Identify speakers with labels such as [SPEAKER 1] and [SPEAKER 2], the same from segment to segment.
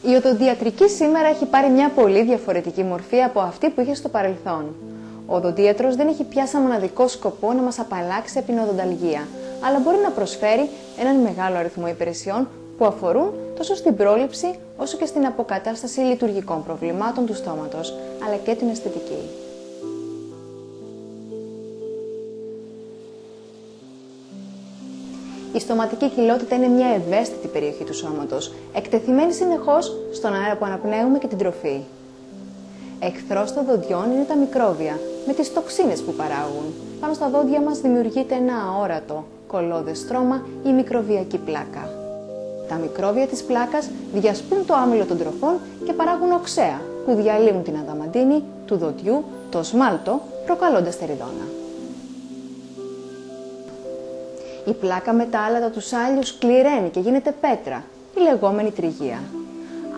[SPEAKER 1] Η οδοντιατρική σήμερα έχει πάρει μια πολύ διαφορετική μορφή από αυτή που είχε στο παρελθόν. Ο οδοντίατρος δεν έχει πια σαν μοναδικό σκοπό να μας απαλλάξει από την οδονταλγία, αλλά μπορεί να προσφέρει έναν μεγάλο αριθμό υπηρεσιών που αφορούν τόσο στην πρόληψη όσο και στην αποκατάσταση λειτουργικών προβλημάτων του στόματος, αλλά και την αισθητική. Η στοματική κοιλότητα είναι μια ευαίσθητη περιοχή του σώματος, εκτεθειμένη συνεχώς στον αέρα που αναπνέουμε και την τροφή. Εχθρός των δοντιών είναι τα μικρόβια, με τις τοξίνες που παράγουν. Πάνω στα δόντια μας δημιουργείται ένα αόρατο, κολλώδες στρώμα ή μικροβιακή πλάκα. Τα μικρόβια της πλάκας διασπούν το άμυλο των τροφών και παράγουν οξέα, που διαλύουν την αδαμαντίνη του δοντιού, το σμάλτο, προκαλώντας τεριδόνα. Η πλάκα με τα άλατα του σάλιου σκληραίνει και γίνεται πέτρα, η λεγόμενη τρυγεία.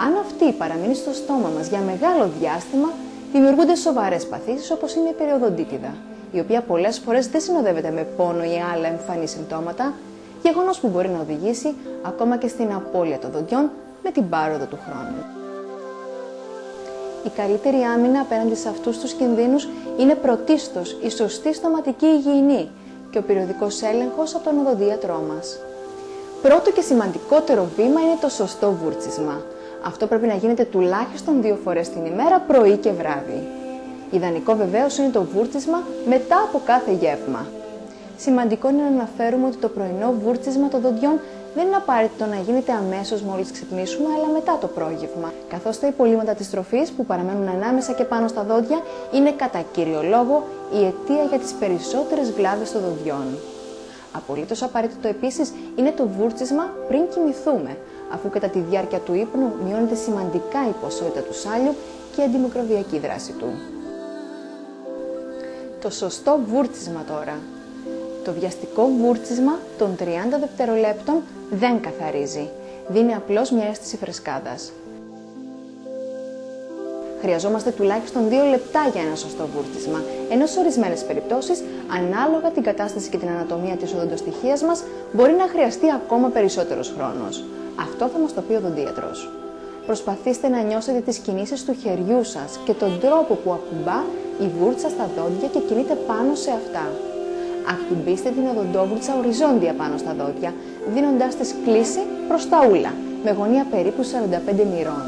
[SPEAKER 1] Αν αυτή παραμείνει στο στόμα μας για μεγάλο διάστημα, δημιουργούνται σοβαρές παθήσεις όπως είναι η περιοδοντίτιδα, η οποία πολλές φορές δεν συνοδεύεται με πόνο ή άλλα εμφανή συμπτώματα, γεγονός που μπορεί να οδηγήσει ακόμα και στην απώλεια των δοντιών με την πάροδο του χρόνου. Η καλύτερη άμυνα απέναντι σε αυτούς τους κινδύνους είναι πρωτίστως η σωστή στοματική υγιεινή και ο περιοδικός έλεγχος από τον οδοντίατρό μας. Πρώτο και σημαντικότερο βήμα είναι το σωστό βούρτσισμα. Αυτό πρέπει να γίνεται τουλάχιστον 2 φορές την ημέρα, πρωί και βράδυ. Ιδανικό βεβαίως είναι το βούρτσισμα μετά από κάθε γεύμα. Σημαντικό είναι να αναφέρουμε ότι το πρωινό βούρτσισμα των δοντιών δεν είναι απαραίτητο να γίνεται αμέσως μόλις ξυπνήσουμε, αλλά μετά το πρόγευμα, καθώς τα υπολείμματα της τροφής που παραμένουν ανάμεσα και πάνω στα δόντια είναι κατά κύριο λόγο η αιτία για τις περισσότερες βλάβες των δοντιών. Απολύτως απαραίτητο επίσης είναι το βούρτσισμα πριν κοιμηθούμε, αφού κατά τη διάρκεια του ύπνου μειώνεται σημαντικά η ποσότητα του σάλιου και η αντιμικροβιακή δράση του. Το σωστό βούρτσισμα τώρα. Το βιαστικό βούρτσισμα των 30 δευτερολέπτων δεν καθαρίζει. Δίνει απλώς μια αίσθηση φρεσκάδας. Χρειαζόμαστε τουλάχιστον 2 λεπτά για ένα σωστό βούρτσισμα, ενώ σε ορισμένες περιπτώσεις, ανάλογα την κατάσταση και την ανατομία της οδοντοστοιχείας μας, μπορεί να χρειαστεί ακόμα περισσότερος χρόνος. Αυτό θα μας το πει ο οδοντίατρος. Προσπαθήστε να νιώσετε τις κινήσεις του χεριού σας και τον τρόπο που ακουμπά η βούρτσα στα δόντια και κινείται πάνω σε αυτά. Ακουμπήστε την οδοντόβουρτσα οριζόντια πάνω στα δόντια, δίνοντάς της κλίση προς τα ούλα, με γωνία περίπου 45 μοιρών.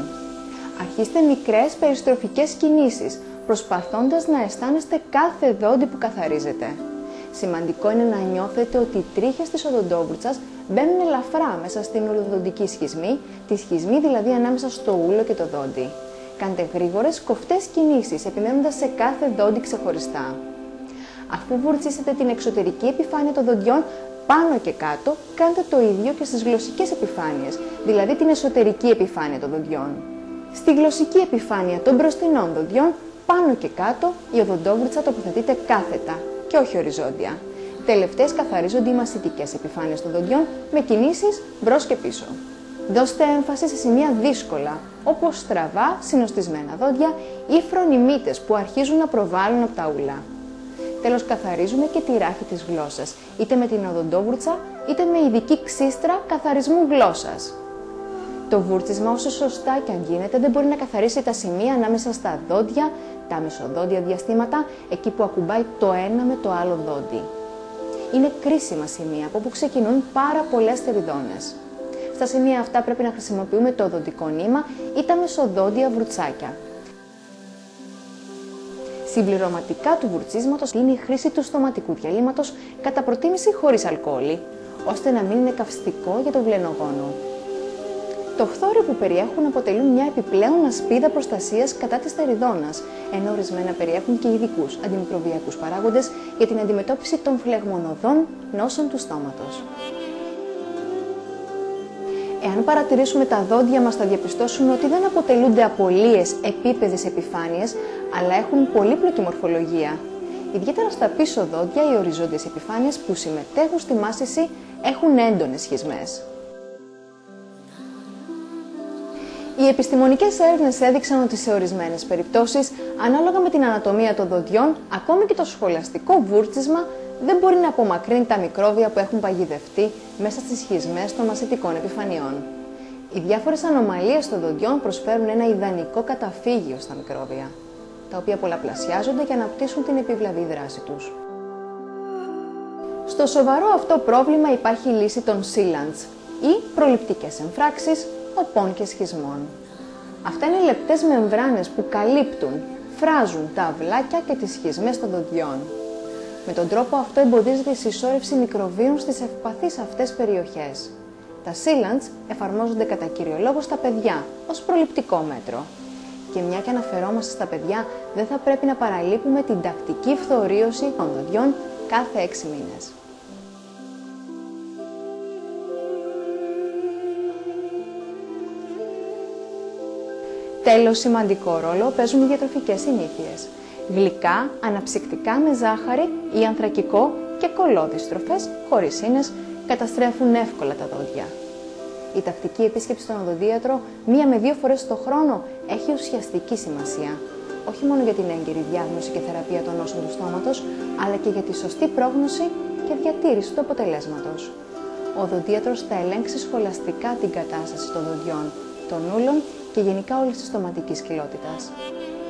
[SPEAKER 1] Αρχίστε μικρές περιστροφικές κινήσεις, προσπαθώντας να αισθάνεστε κάθε δόντι που καθαρίζετε. Σημαντικό είναι να νιώθετε ότι οι τρίχες της οδοντόβουρτσας μπαίνουν ελαφρά μέσα στην ουλοδοντική σχισμή, τη σχισμή δηλαδή ανάμεσα στο ούλο και το δόντι. Κάντε γρήγορες, κοφτές κινήσεις, επιμένοντας σε κάθε δόντι ξεχωριστά. Αφού βουρτσίσετε την εξωτερική επιφάνεια των δοντιών πάνω και κάτω, κάντε το ίδιο και στις γλωσσικές επιφάνειες, δηλαδή την εσωτερική επιφάνεια των δοντιών. Στη γλωσσική επιφάνεια των μπροστινών δοντιών, πάνω και κάτω, η οδοντόβουρτσα τοποθετείται κάθετα και όχι οριζόντια. Τελευταίες καθαρίζονται οι μασιτικές επιφάνειες των δοντιών με κινήσεις μπρος και πίσω. Δώστε έμφαση σε σημεία δύσκολα, όπως στραβά, συνοστισμένα δόντια ή φρονιμίτες που αρχίζουν να προβάλλουν από τα ούλα. Τέλος, καθαρίζουμε και τη ράχη της γλώσσας, είτε με την οδοντόβουρτσα, είτε με ειδική ξύστρα καθαρισμού γλώσσας. Το βούρτσισμα, όσο σωστά και αν γίνεται, δεν μπορεί να καθαρίσει τα σημεία ανάμεσα στα δόντια, τα μεσοδόντια διαστήματα, εκεί που ακουμπάει το ένα με το άλλο δόντι. Είναι κρίσιμα σημεία από όπου ξεκινούν πάρα πολλές τεριδόνες. Στα σημεία αυτά πρέπει να χρησιμοποιούμε το οδοντικό νήμα ή τα μεσοδόντια βουρτσάκια. Συμπληρωματικά του βουρτσίσματος είναι η χρήση του στοματικού διαλύματος, κατά προτίμηση χωρίς αλκοόλη, ώστε να μην είναι καυστικό για το βλενογόνο. Το φθόριο που περιέχουν αποτελούν μια επιπλέον ασπίδα προστασίας κατά της τεριδόνας, ενώ ορισμένα περιέχουν και ειδικούς αντιμικροβιακούς παράγοντες για την αντιμετώπιση των φλεγμονωδών νόσων του στόματος. Εάν παρατηρήσουμε τα δόντια μας, θα διαπιστώσουμε ότι δεν αποτελούνται από λίες επίπεδες επιφάνειες, αλλά έχουν πολύπλοκη μορφολογία. Ιδιαίτερα στα πίσω δόντια, οι οριζόντιες επιφάνειες που συμμετέχουν στη μάσηση έχουν έντονες σχισμές. Οι επιστημονικές έρευνες έδειξαν ότι σε ορισμένες περιπτώσεις, ανάλογα με την ανατομία των δοντιών, ακόμη και το σχολαστικό βούρτσισμα δεν μπορεί να απομακρύνει τα μικρόβια που έχουν παγιδευτεί μέσα στις σχισμές των μασιτικών επιφανειών. Οι διάφορες ανομαλίες των δοντιών προσφέρουν ένα ιδανικό καταφύγιο στα μικρόβια, τα οποία πολλαπλασιάζονται και αναπτύσσουν την επιβλαβή δράση τους. Στο σοβαρό αυτό πρόβλημα υπάρχει η λύση των sealants ή προληπτικές εμφράξεις οπών και σχισμών. Αυτά είναι λεπτές μεμβράνες που καλύπτουν, φράζουν τα αυλάκια και τις σχισμές των δοντιών. Με τον τρόπο αυτό εμποδίζεται η συσσόρευση μικροβίων στις ευπαθείς αυτές περιοχές. Τα sealants εφαρμόζονται κατά κύριο λόγο στα παιδιά ως προληπτικό μέτρο. Και μια και αναφερόμαστε στα παιδιά, δεν θα πρέπει να παραλείπουμε την τακτική φθορίωση των δοντιών κάθε 6 μήνες. Τέλος, σημαντικό ρόλο παίζουν οι διατροφικές συνήθειες. Γλυκά, αναψυκτικά με ζάχαρη ή ανθρακικό και κολλώδεις τροφές χωρίς ίνες καταστρέφουν εύκολα τα δόντια. Η τακτική επίσκεψη στον οδοντίατρο 1 με 2 φορές το χρόνο έχει ουσιαστική σημασία. Όχι μόνο για την έγκαιρη διάγνωση και θεραπεία των νόσων του στόματος, αλλά και για τη σωστή πρόγνωση και διατήρηση του αποτελέσματος. Ο οδοντίατρος θα ελέγξει σχολαστικά την κατάσταση των δοντιών, των ούλων και γενικά όλης της στοματικής κοιλότητας.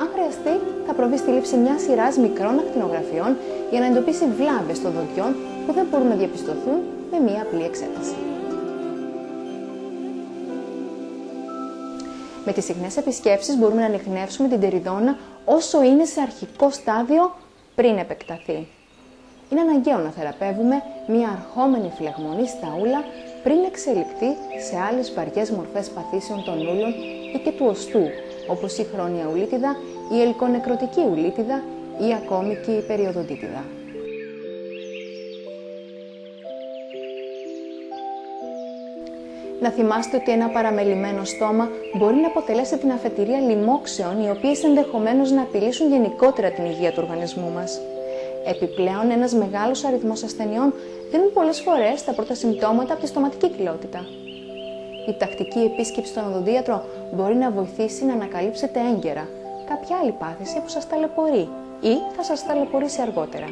[SPEAKER 1] Αν χρειαστεί, θα προβεί στη λήψη μιας σειράς μικρών ακτινογραφιών για να εντοπίσει βλάβες των δοντιών που δεν μπορούν να διαπιστωθούν με μία απλή εξέταση. Με τις συχνές επισκέψεις μπορούμε να ανιχνεύσουμε την τεριδόνα όσο είναι σε αρχικό στάδιο πριν επεκταθεί. Είναι αναγκαίο να θεραπεύουμε μια αρχόμενη φλεγμονή στα ούλα πριν εξελιχθεί σε άλλες βαριές μορφές παθήσεων των ούλων ή και του οστού, όπως η χρόνια ουλίτιδα, η ελκονεκρωτική ουλίτιδα ή ακόμη και η περιοδοντίτιδα. Να θυμάστε ότι ένα παραμελημένο στόμα μπορεί να αποτελέσει την αφετηρία λοιμόξεων, οι οποίες ενδεχομένως να απειλήσουν γενικότερα την υγεία του οργανισμού μας. Επιπλέον, ένας μεγάλος αριθμός ασθενειών δίνουν πολλές φορές τα πρώτα συμπτώματα από τη στοματική κοιλότητα. Η τακτική επίσκεψη στον οδοντίατρο μπορεί να βοηθήσει να ανακαλύψετε έγκαιρα κάποια άλλη πάθηση που σας ταλαιπωρεί ή θα σας ταλαιπωρήσει αργότερα.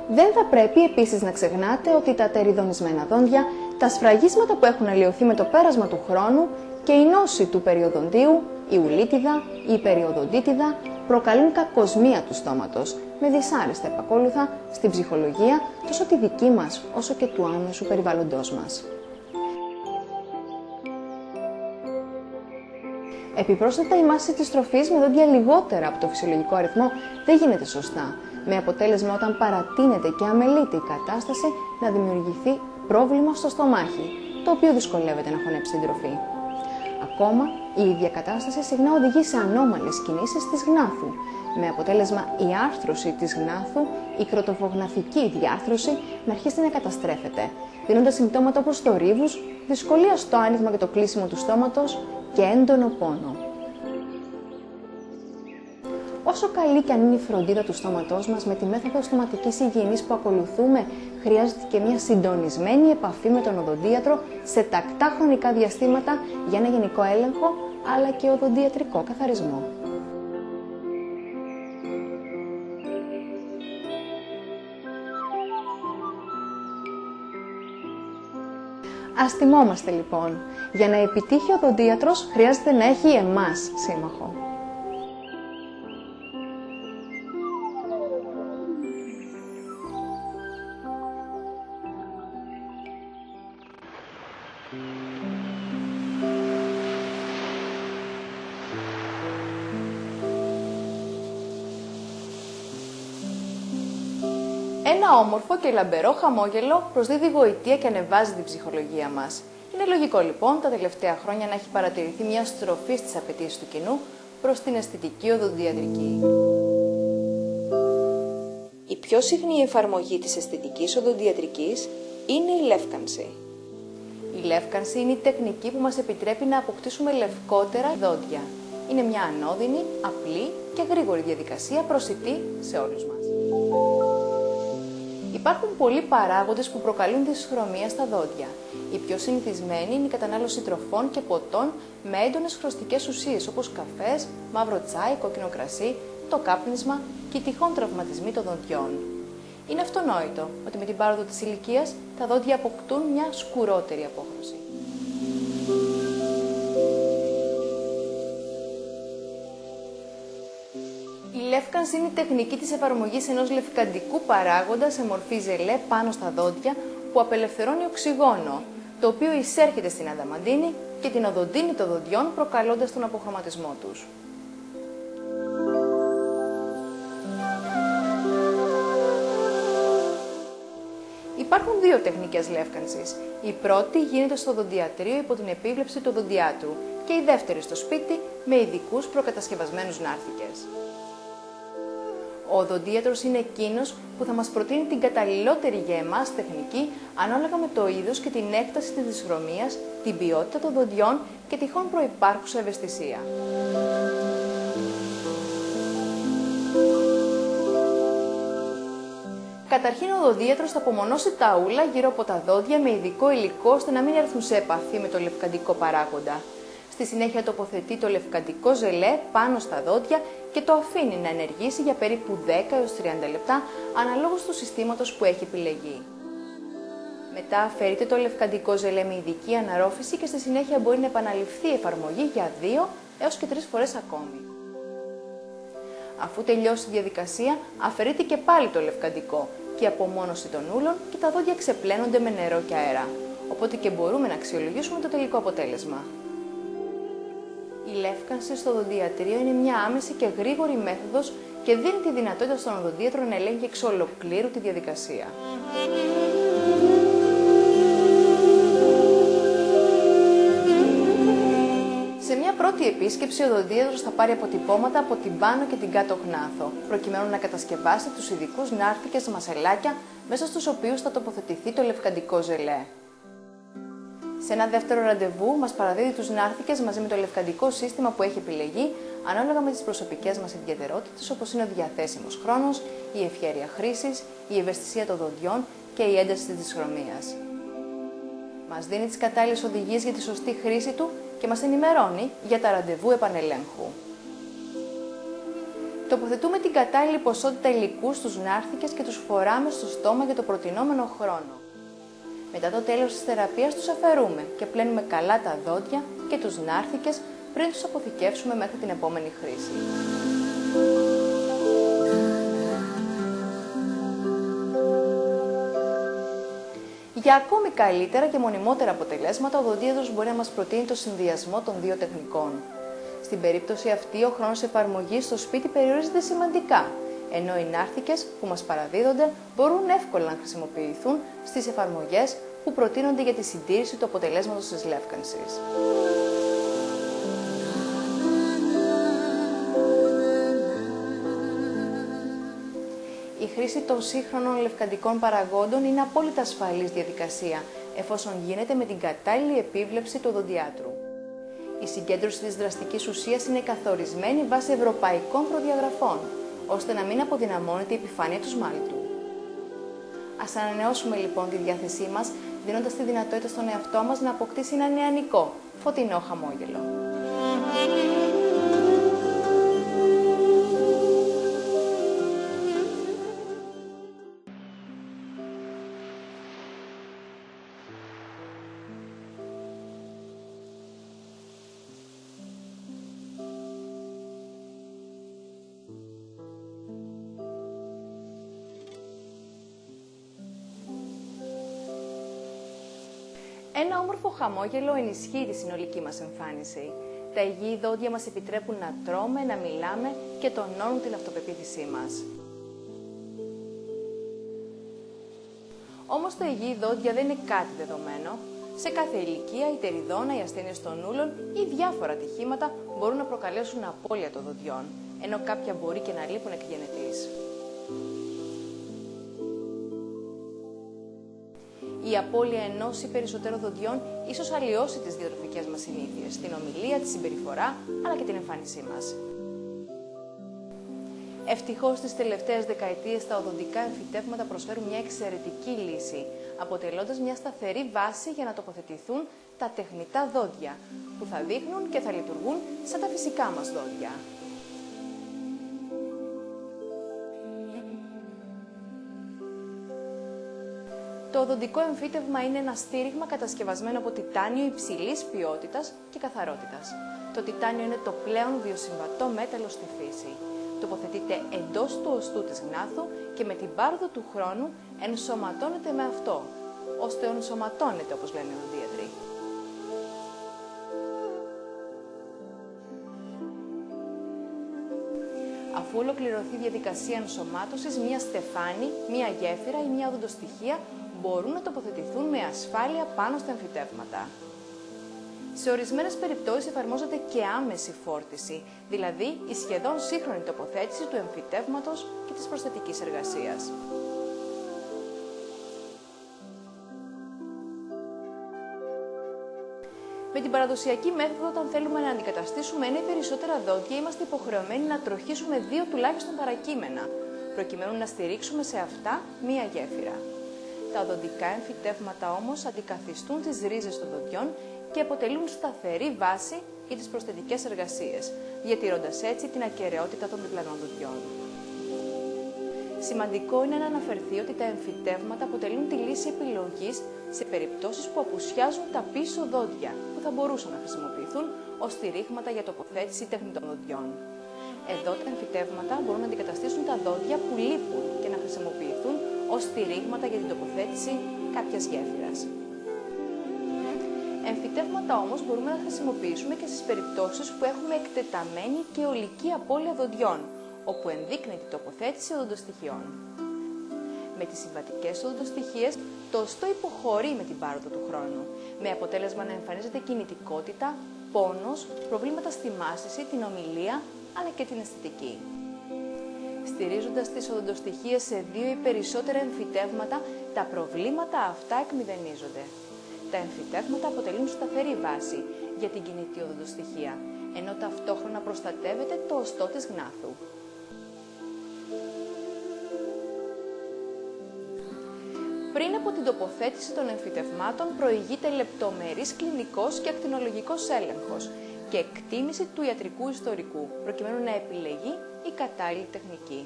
[SPEAKER 1] Δεν θα πρέπει επίσης να ξεχνάτε ότι τα τεριδονισμένα δόντια, τα σφραγίσματα που έχουν αλλοιωθεί με το πέρασμα του χρόνου και η νόση του περιοδοντίου, η ουλίτιδα ή η περιοδοντίτιδα προκαλούν κακοσμία του στόματος, με δυσάρεστα επακόλουθα στην ψυχολογία τόσο τη δική μας όσο και του άμεσου περιβαλλοντός μας. Επιπρόσθετα, η μάση της τροφής με δόντια λιγότερα από το φυσιολογικό αριθμό δεν γίνεται σωστά, με αποτέλεσμα όταν παρατείνεται και αμελείται η κατάσταση να δημιουργηθεί πρόβλημα στο στομάχι, το οποίο δυσκολεύεται να χωνέψει την τροφή. Ακόμα, η ίδια κατάσταση συχνά οδηγεί σε ανώμαλες κινήσεις της γνάθου, με αποτέλεσμα η άρθρωση της γνάθου, η κροτοφογναθική διάρθρωση να αρχίσει να καταστρέφεται, δίνοντας συμπτώματα όπως θορύβους, δυσκολία στο άνοιγμα και το κλείσιμο του στόματος και έντονο πόνο. Όσο καλή και αν είναι η φροντίδα του στόματός μας, με τη μέθοδο στοματικής υγιεινής που ακολουθούμε, χρειάζεται και μια συντονισμένη επαφή με τον οδοντίατρο σε τακτά χρονικά διαστήματα για ένα γενικό έλεγχο, αλλά και οδοντιατρικό καθαρισμό. Ας θυμόμαστε λοιπόν, για να επιτύχει ο οδοντίατρος χρειάζεται να έχει εμάς σύμμαχο. Ένα όμορφο και λαμπερό χαμόγελο προσδίδει γοητεία και ανεβάζει την ψυχολογία μας. Είναι λογικό λοιπόν τα τελευταία χρόνια να έχει παρατηρηθεί μια στροφή στις απαιτήσεις του κοινού προς την αισθητική οδοντιατρική. Η πιο συχνή εφαρμογή της αισθητικής οδοντιατρικής είναι η λεύκανση. Η λεύκανση είναι η τεχνική που μας επιτρέπει να αποκτήσουμε λευκότερα δόντια. Είναι μια ανώδυνη, απλή και γρήγορη διαδικασία προσιτή σε όλους μας. Υπάρχουν πολλοί παράγοντες που προκαλούν δυσχρωμία στα δόντια. Οι πιο συνηθισμένοι είναι η κατανάλωση τροφών και ποτών με έντονες χρωστικές ουσίες όπως καφές, μαύρο τσάι, κόκκινο κρασί, το κάπνισμα και οι τυχόν τραυματισμοί των δοντιών. Είναι αυτονόητο ότι με την πάροδο της ηλικίας τα δόντια αποκτούν μια σκουρότερη απόχρωση. Η λεύκανση είναι η τεχνική της εφαρμογής ενός λευκαντικού παράγοντα σε μορφή ζελέ πάνω στα δόντια που απελευθερώνει οξυγόνο, το οποίο εισέρχεται στην αδαμαντίνη και την οδοντίνη των δοντιών προκαλώντας τον αποχρωματισμό τους. Υπάρχουν δύο τεχνικές λεύκανσης. Η πρώτη γίνεται στο δοντιατρίο υπό την επίβλεψη του οδοντιάτρου και η δεύτερη στο σπίτι με ειδικούς προκατασκευασμένους νάρθηκες. Ο οδοντίατρος είναι εκείνος που θα μας προτείνει την καταλληλότερη για εμάς τεχνική ανάλογα με το είδος και την έκταση της δυσχρωμίας, την ποιότητα των δοντιών και τυχόν προϋπάρχουσα ευαισθησία. Καταρχήν, ο οδοντίατρος θα απομονώσει τα ούλα γύρω από τα δόντια με ειδικό υλικό ώστε να μην έρθουν σε επαφή με το λευκαντικό παράγοντα. Στη συνέχεια τοποθετεί το λευκαντικό ζελέ πάνω στα δόντια και το αφήνει να ενεργήσει για περίπου 10 έως 30 λεπτά αναλόγως του συστήματος που έχει επιλεγεί. Μετά αφαιρείται το λευκαντικό ζελέ με ειδική αναρρόφηση και στη συνέχεια μπορεί να επαναληφθεί η εφαρμογή για 2 έως και 3 φορές ακόμη. Αφού τελειώσει η διαδικασία, αφαιρείται και πάλι το λευκαντικό και η απομόνωση των ούλων και τα δόντια ξεπλένονται με νερό και αέρα, οπότε και μπορούμε να αξιολογήσουμε το τελικό αποτέλεσμα. Η λεύκανση στο οδοντιατρίο είναι μια άμεση και γρήγορη μέθοδος και δίνει τη δυνατότητα στον οδοντίατρο να ελέγχει εξ ολοκλήρου τη διαδικασία. Σε μια πρώτη επίσκεψη, ο οδοντίατρος θα πάρει αποτυπώματα από την πάνω και την κάτω γνάθο, προκειμένου να κατασκευάσει τους ειδικούς νάρθηκες μασελάκια μέσα στους οποίους θα τοποθετηθεί το λευκαντικό ζελέ. Σε ένα δεύτερο ραντεβού, μας παραδίδει τους νάρθηκες μαζί με το λευκαντικό σύστημα που έχει επιλεγεί, ανάλογα με τις προσωπικές μας ιδιαιτερότητες, όπως είναι ο διαθέσιμος χρόνος, η ευχέρεια χρήσης, η ευαισθησία των δοντιών και η ένταση της δυσχρωμίας. Μας δίνει τις κατάλληλες οδηγίες για τη σωστή χρήση του και μας ενημερώνει για τα ραντεβού επανελέγχου. Τοποθετούμε την κατάλληλη ποσότητα υλικού στους νάρθηκες και τους φοράμε στο στόμα για το προτινόμενο χρόνο. Μετά το τέλος της θεραπείας τους αφαιρούμε και πλένουμε καλά τα δόντια και τους νάρθηκες πριν τους αποθηκεύσουμε μέχρι την επόμενη χρήση. Για ακόμη καλύτερα και μονιμότερα αποτελέσματα, ο οδοντίατρος μπορεί να μας προτείνει το συνδυασμό των δύο τεχνικών. Στην περίπτωση αυτή, ο χρόνος εφαρμογής στο σπίτι περιορίζεται σημαντικά, ενώ οι νάρθηκες που μας παραδίδονται μπορούν εύκολα να χρησιμοποιηθούν στις εφαρμογές που προτείνονται για τη συντήρηση του αποτελέσματος της λεύκανσης. Η χρήση των σύγχρονων λευκαντικών παραγόντων είναι απόλυτα ασφαλής διαδικασία, εφόσον γίνεται με την κατάλληλη επίβλεψη του οδοντιάτρου. Η συγκέντρωση της δραστικής ουσίας είναι καθορισμένη βάσει ευρωπαϊκών προδιαγραφών, ώστε να μην αποδυναμώνεται η επιφάνεια του σμάλτου. Ας ανανεώσουμε λοιπόν τη διάθεσή μας, δίνοντας τη δυνατότητα στον εαυτό μας να αποκτήσει ένα νεανικό, φωτεινό χαμόγελο. Ένα όμορφο χαμόγελο ενισχύει τη συνολική μας εμφάνιση. Τα υγιή δόντια μας επιτρέπουν να τρώμε, να μιλάμε και τονώνουν την αυτοπεποίθησή μας. Όμως τα υγιή δόντια δεν είναι κάτι δεδομένο. Σε κάθε ηλικία, η τεριδόνα, οι ασθένειες των ούλων ή διάφορα ατυχήματα μπορούν να προκαλέσουν απώλεια των δοντιών, ενώ κάποια μπορεί και να λείπουν εκ γενετής. Η απώλεια ενός ή περισσότερων δοντιών ίσως αλλοιώσει τις διατροφικές μας συνήθειες, την ομιλία, τη συμπεριφορά, αλλά και την εμφάνισή μας. Ευτυχώς στις τελευταίες δεκαετίες τα οδοντικά εμφυτεύματα προσφέρουν μια εξαιρετική λύση, αποτελώντας μια σταθερή βάση για να τοποθετηθούν τα τεχνητά δόντια, που θα δείχνουν και θα λειτουργούν σαν τα φυσικά μας δόντια. Το οδοντικό εμφύτευμα είναι ένα στήριγμα κατασκευασμένο από τιτάνιο υψηλής ποιότητας και καθαρότητας. Το τιτάνιο είναι το πλέον βιοσυμβατό μέταλλο στη φύση. Τοποθετείται εντός του οστού της γνάθου και με την πάροδο του χρόνου ενσωματώνεται με αυτό, ώστε ενσωματώνεται, όπως λένε οι οδοντίατροι. Αφού ολοκληρωθεί η διαδικασία ενσωμάτωσης, μία στεφάνη, μία γέφυρα ή μία οδοντοστοιχεία μπορούν να τοποθετηθούν με ασφάλεια πάνω στα εμφυτεύματα. Σε ορισμένες περιπτώσεις εφαρμόζεται και άμεση φόρτιση, δηλαδή η σχεδόν σύγχρονη τοποθέτηση του εμφυτεύματος και της προσθετικής εργασίας. Με την παραδοσιακή μέθοδο, όταν θέλουμε να αντικαταστήσουμε ένα ή περισσότερα δόντια, είμαστε υποχρεωμένοι να τροχίσουμε 2 τουλάχιστον παρακείμενα, προκειμένου να στηρίξουμε σε αυτά μία γέφυρα. Τα οδοντικά εμφυτεύματα όμως αντικαθιστούν τις ρίζες των δοντιών και αποτελούν σταθερή βάση για τις προσθετικές εργασίες, διατηρώντας έτσι την ακεραιότητα των διπλανών δοντιών. Σημαντικό είναι να αναφερθεί ότι τα εμφυτεύματα αποτελούν τη λύση επιλογής σε περιπτώσεις που απουσιάζουν τα πίσω δόντια, που θα μπορούσαν να χρησιμοποιηθούν ως στηρίγματα για τοποθέτηση τεχνητών δοντιών. Εδώ τα εμφυτεύματα μπορούν να αντικαταστήσουν τα δόντια που λείπουν και να χρησιμοποιηθούν ως στηρίγματα για την τοποθέτηση κάποιας γέφυρας. Εμφυτεύματα όμως μπορούμε να χρησιμοποιήσουμε και στις περιπτώσεις που έχουμε εκτεταμένη και ολική απώλεια δοντιών, όπου ενδείκνυται η τοποθέτηση οδοντοστοιχειών. Με τις συμβατικές οδοντοστοιχίες, το οστό υποχωρεί με την πάροδο του χρόνου, με αποτέλεσμα να εμφανίζεται κινητικότητα, πόνος, προβλήματα στη μάσηση, την ομιλία, αλλά και την αισθητική. Στηρίζοντας τις οδοντοστοιχίες σε 2 ή περισσότερα εμφυτεύματα, τα προβλήματα αυτά εκμηδενίζονται. Τα εμφυτεύματα αποτελούν σταθερή βάση για την κινητή οδοντοστοιχεία, ενώ ταυτόχρονα προστατεύεται το οστό της γνάθου. Πριν από την τοποθέτηση των εμφυτευμάτων προηγείται λεπτομερής κλινικός και ακτινολογικός έλεγχος και εκτίμηση του ιατρικού ιστορικού, προκειμένου να επιλεγεί η κατάλληλη τεχνική.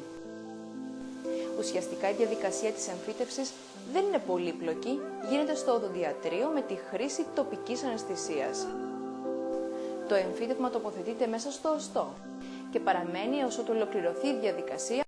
[SPEAKER 1] Ουσιαστικά η διαδικασία της εμφύτευσης δεν είναι πολύπλοκη, γίνεται στο οδοντιατρείο με τη χρήση τοπικής αναισθησίας. Το εμφύτευμα τοποθετείται μέσα στο οστό και παραμένει έως ότου ολοκληρωθεί η διαδικασία